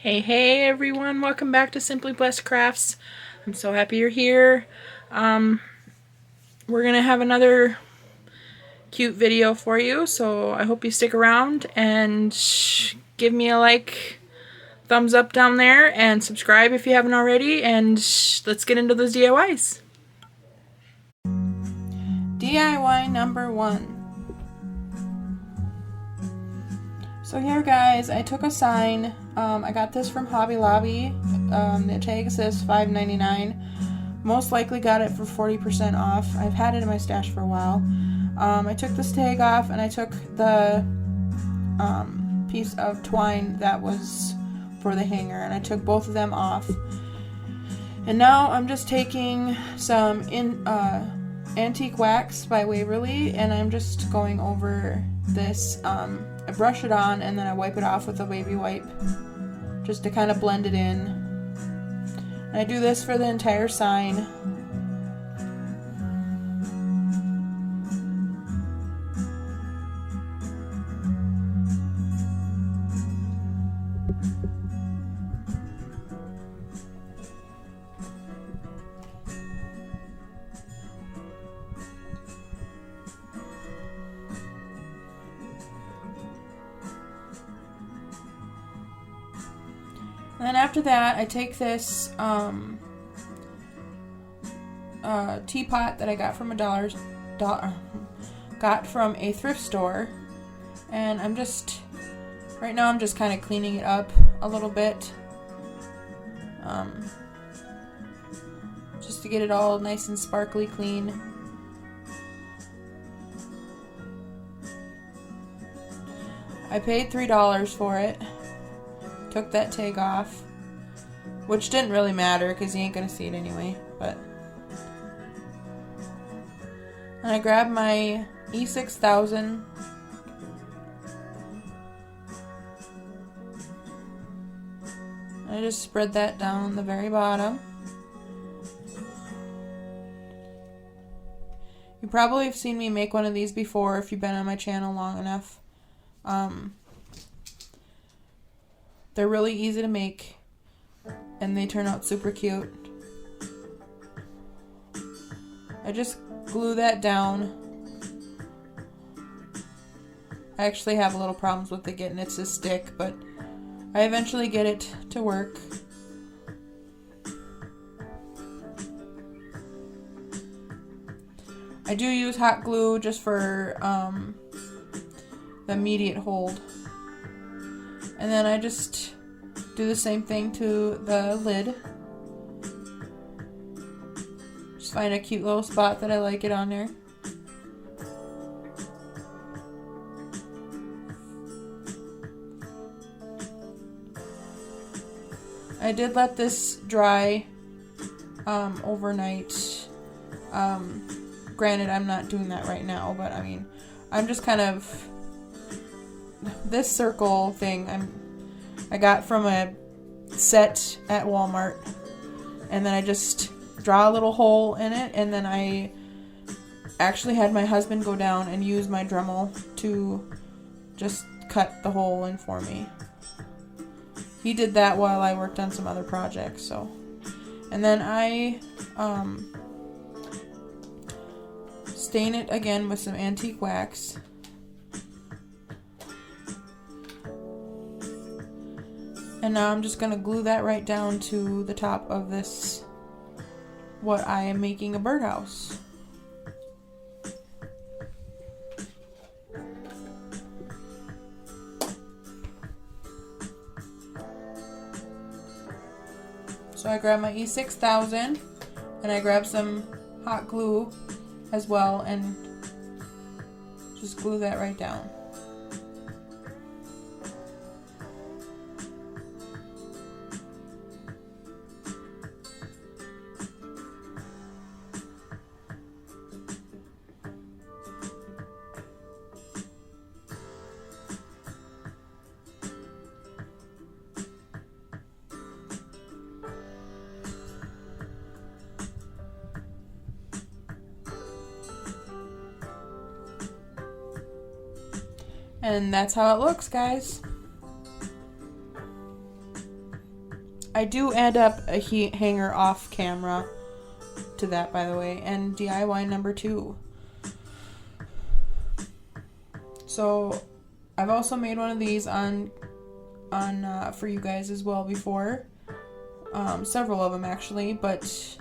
Hey everyone, welcome back to Simply Blessed Crafts. I'm so happy you're here. We're gonna have another cute video for you, so I hope you stick around and give me a like, thumbs up down there, and subscribe if you haven't already, and let's get into those DIYs. DIY number 1. So here guys, I took a sign. I got this from Hobby Lobby. The tag says $5.99. Most likely got it for 40% off. I've had it in my stash for a while. I took this tag off and I took the piece of twine that was for the hanger, and I took both of them off. And now I'm just taking some antique wax by Waverly, and I'm just going over this. I brush it on and then I wipe it off with a baby wipe just to kind of blend it in. And I do this for the entire sign. And then after that, I take this teapot that I got from a thrift store, and right now I'm just kind of cleaning it up a little bit, just to get it all nice and sparkly clean. I paid $3 for it. Took that tag off, which didn't really matter because you ain't gonna see it anyway, but. And I grabbed my E6000. I just spread that down the very bottom. You probably have seen me make one of these before if you've been on my channel long enough. They're really easy to make, and they turn out super cute. I just glue that down. I actually have a little problems with it getting it to stick, but I eventually get it to work. I do use hot glue just for the immediate hold. And then I just do the same thing to the lid. Just find a cute little spot that I like it on there. I did let this dry overnight. Granted, I'm not doing that right now, but I mean, I'm just kind of... This circle thing I got from a set at Walmart, and then I just draw a little hole in it, and then I actually had my husband go down and use my Dremel to just cut the hole in for me. He did that while I worked on some other projects, so. And then I stain it again with some antique wax. And now I'm just going to glue that right down to the top of this, what I am making a birdhouse. So I grab my E6000 and I grab some hot glue as well and just glue that right down. And that's how it looks, guys. I do add up a hanger off camera to that, by the way, and DIY number 2. So I've also made one of these on for you guys as well before, several of them actually, but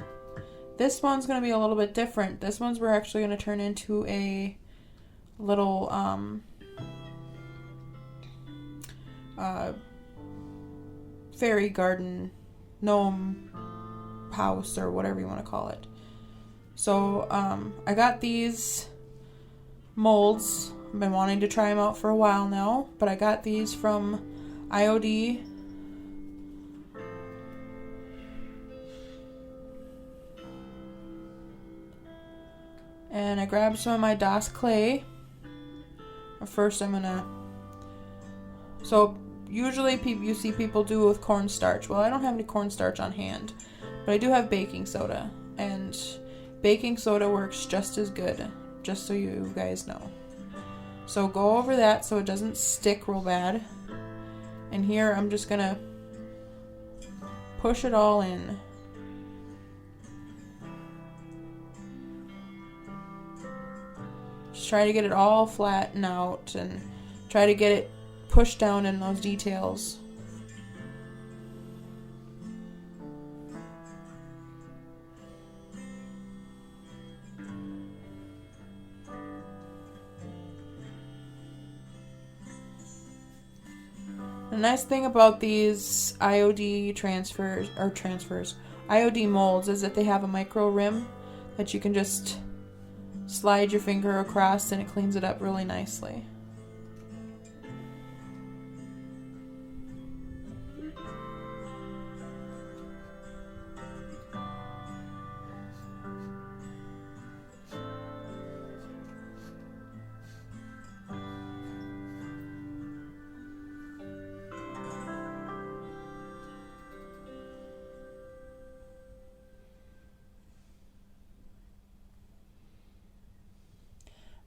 this one's going to be a little bit different. This one's we're actually going to turn into a little fairy garden gnome house or whatever you want to call it. So I got these molds. I've been wanting to try them out for a while now, but I got these from IOD. And I grabbed some of my DOS clay. First I'm gonna... So usually you see people do it with cornstarch. Well, I don't have any cornstarch on hand, but I do have baking soda. And baking soda works just as good, just so you guys know. So go over that so it doesn't stick real bad. And here I'm just gonna push it all in. Just try to get it all flattened out and try to get it pushed down in those details. The nice thing about these IOD IOD molds is that they have a micro rim that you can just slide your finger across and it cleans it up really nicely.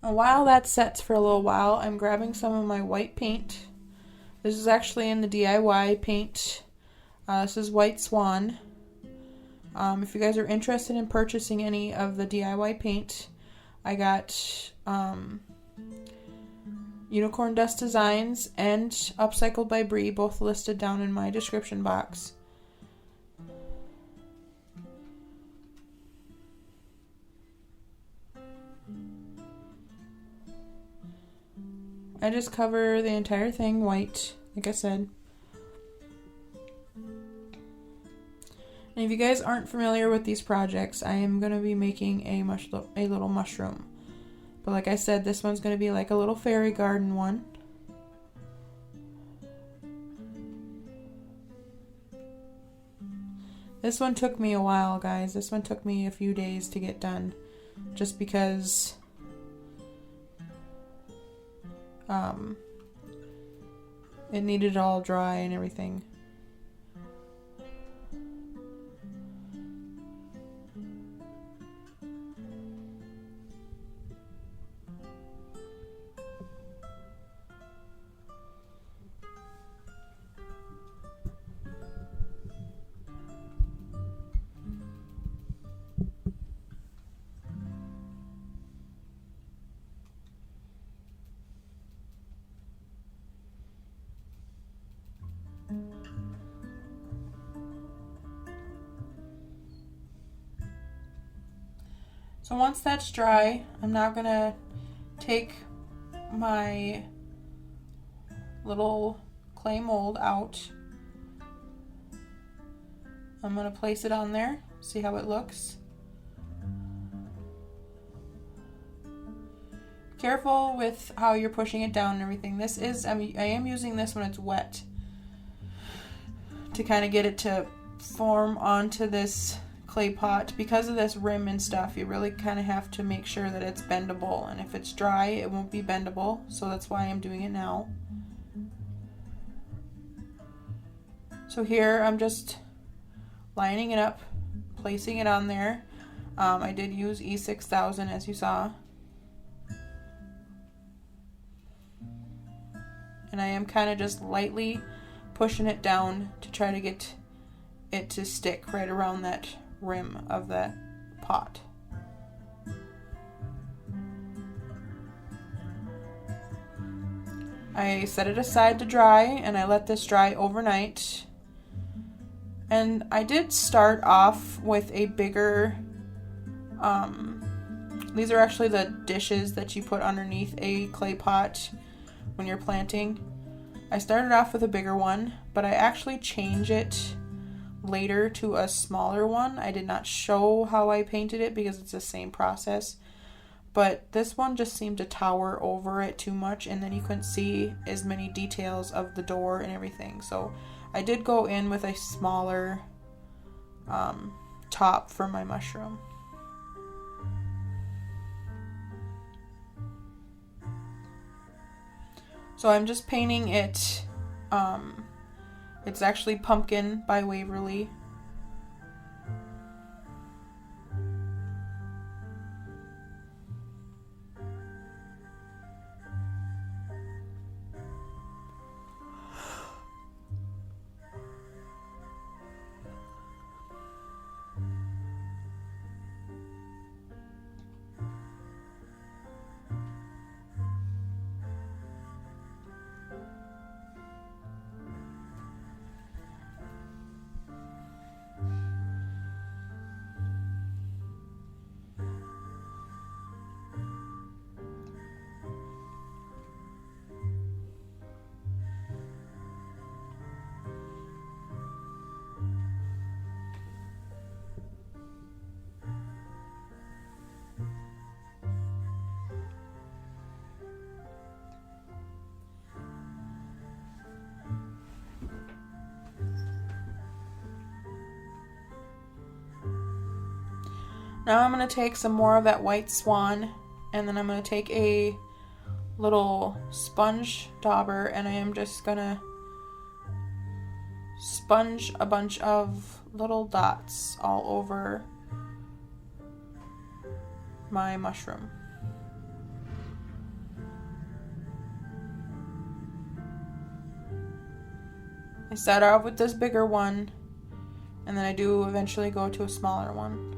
And while that sets for a little while, I'm grabbing some of my white paint. This is actually in the DIY paint. This is White Swan. If you guys are interested in purchasing any of the DIY paint, I got Unicorn Dust Designs and Upcycled by Bree, both listed down in my description box. I just cover the entire thing white, like I said. And if you guys aren't familiar with these projects, I am going to be making a little mushroom. But like I said, this one's going to be like a little fairy garden one. This one took me a while, guys. This one took me a few days to get done. Just because... it needed it all dry and everything. So once that's dry, I'm now going to take my little clay mold out. I'm going to place it on there, see how it looks. Careful with how you're pushing it down and everything. This is, I am using this when it's wet to kind of get it to form onto this clay pot. Because of this rim and stuff, you really kind of have to make sure that it's bendable, and if it's dry it won't be bendable, so that's why I'm doing it now. So here I'm just lining it up, placing it on there. I did use E6000 as you saw, and I am kind of just lightly pushing it down to try to get it to stick right around that rim of the pot. I set it aside to dry, and I let this dry overnight. And I did start off with a bigger, these are actually the dishes that you put underneath a clay pot when you're planting. I started off with a bigger one, but I actually change it later to a smaller one. I did not show how I painted it because it's the same process. But this one just seemed to tower over it too much, and then you couldn't see as many details of the door and everything. So I did go in with a smaller top for my mushroom. So I'm just painting it. It's actually Pumpkin by Waverly. Now I'm going to take some more of that white swan, and then I'm going to take a little sponge dauber, and I am just going to sponge a bunch of little dots all over my mushroom. I start off with this bigger one, and then I do eventually go to a smaller one.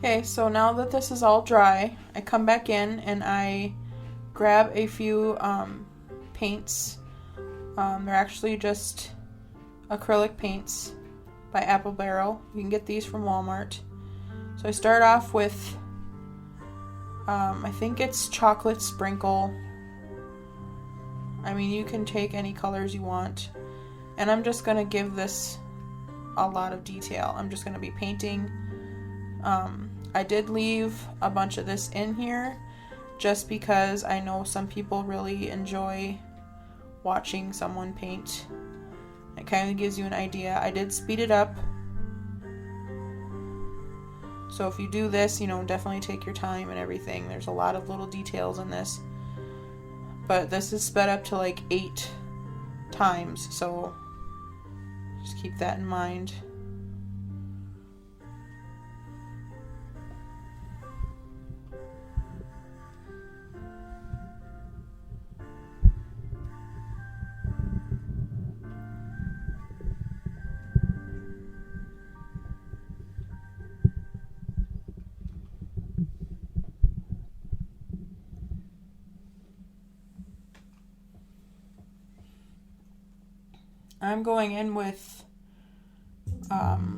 Okay, so now that this is all dry, I come back in and I grab a few paints. They're actually just acrylic paints by Apple Barrel. You can get these from Walmart. So I start off with, I think it's chocolate sprinkle. I mean, you can take any colors you want. And I'm just going to give this a lot of detail. I'm just going to be painting. I did leave a bunch of this in here just because I know some people really enjoy watching someone paint. It kind of gives you an idea. I did speed it up. So if you do this, you know, definitely take your time and everything. There's a lot of little details in this. But this is sped up to like 8 times, so just keep that in mind. I'm going in with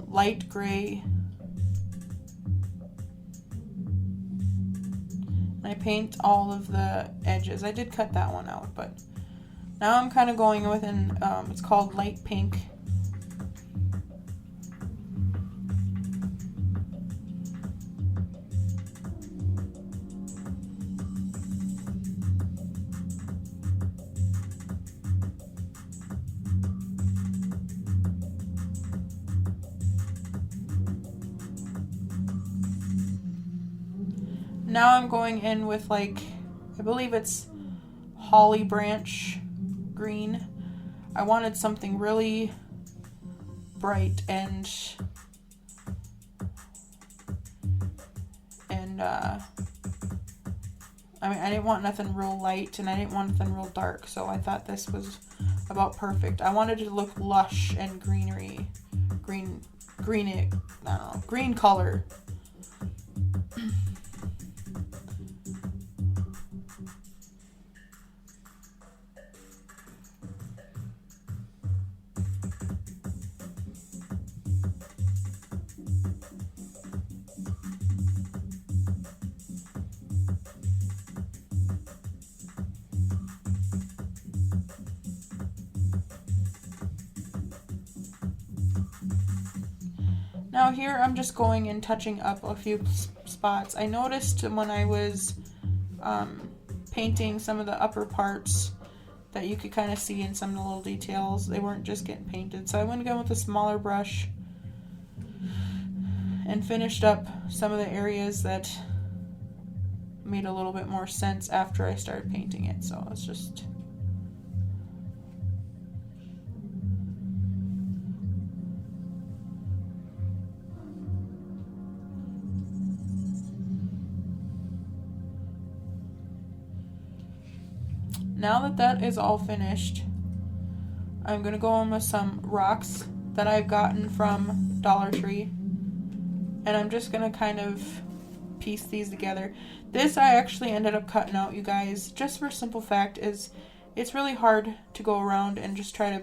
light gray. And I paint all of the edges. I did cut that one out, but now I'm kind of going with it's called light pink. Now I'm going in with like, I believe it's holly branch green. I wanted something really bright and I mean, I didn't want nothing real light and I didn't want nothing real dark, so I thought this was about perfect. I wanted it to look lush and greenery. Green color. Now here I'm just going and touching up a few spots. I noticed when I was painting some of the upper parts that you could kind of see in some of the little details. They weren't just getting painted. So I went again with a smaller brush and finished up some of the areas that made a little bit more sense after I started painting it. So it's just... Now that that is all finished, I'm going to go in with some rocks that I've gotten from Dollar Tree. And I'm just going to kind of piece these together. This I actually ended up cutting out, you guys, just for a simple fact is it's really hard to go around and just try to,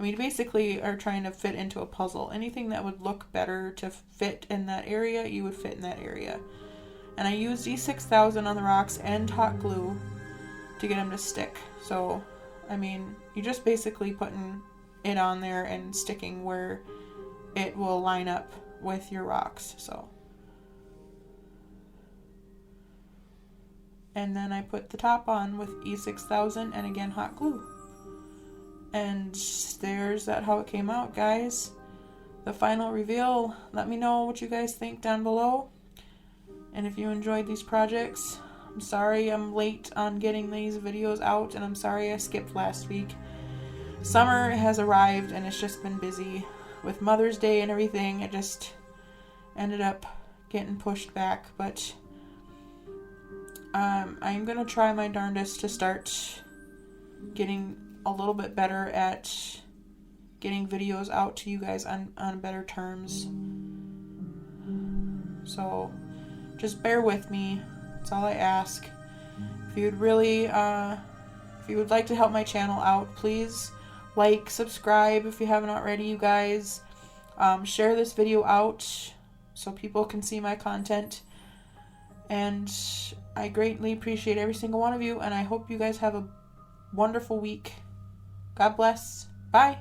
I mean, basically are trying to fit into a puzzle. Anything that would look better to fit in that area, you would fit in that area. And I used E6000 on the rocks and hot glue to get them to stick. So, I mean, you're just basically putting it on there and sticking where it will line up with your rocks. So, and then I put the top on with E6000 and again hot glue. And there's that how it came out, guys. The final reveal. Let me know what you guys think down below. And if you enjoyed these projects, I'm sorry I'm late on getting these videos out, and I'm sorry I skipped last week. Summer has arrived and it's just been busy with Mother's Day and everything. It just ended up getting pushed back, but I'm gonna try my darndest to start getting a little bit better at getting videos out to you guys on better terms. So just bear with me. That's all I ask. If you would really, if you would like to help my channel out, please like, subscribe if you haven't already, you guys. Share this video out so people can see my content. And I greatly appreciate every single one of you, and I hope you guys have a wonderful week. God bless. Bye.